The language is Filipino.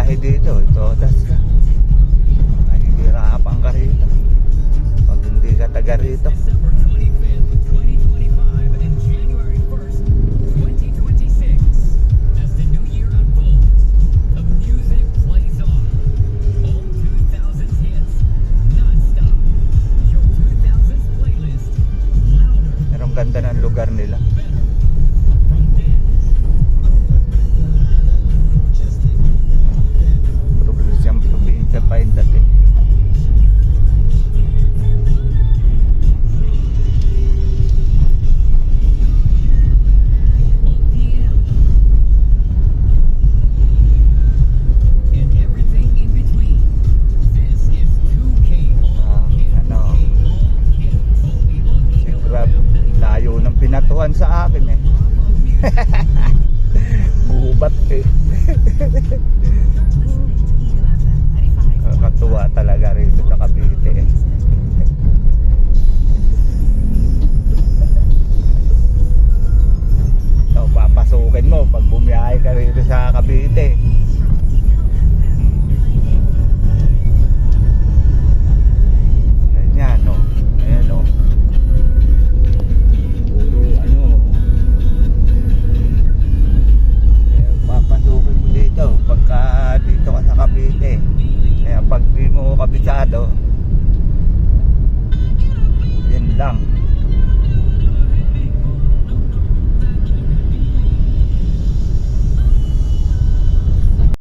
biyahe dito, todas ka. Mahihirapan ka rito pag hindi ka taga rito. December 25th, 2025 and January 1st, 2026. As the new year unfolds, the music plays on. All 2000s hits, non-stop. Your 2000s playlist, louder, Pero ang ganda ng lugar nila. better. From dance, Probinsya pa yung dating. OPM, and everything in between. This is 2K All Kids. Ano, All Kids. Only on si Grab, layo ng pinatuan sa akin eh. Gubat eh. Kakatuwa talaga rito sa Cavite eh.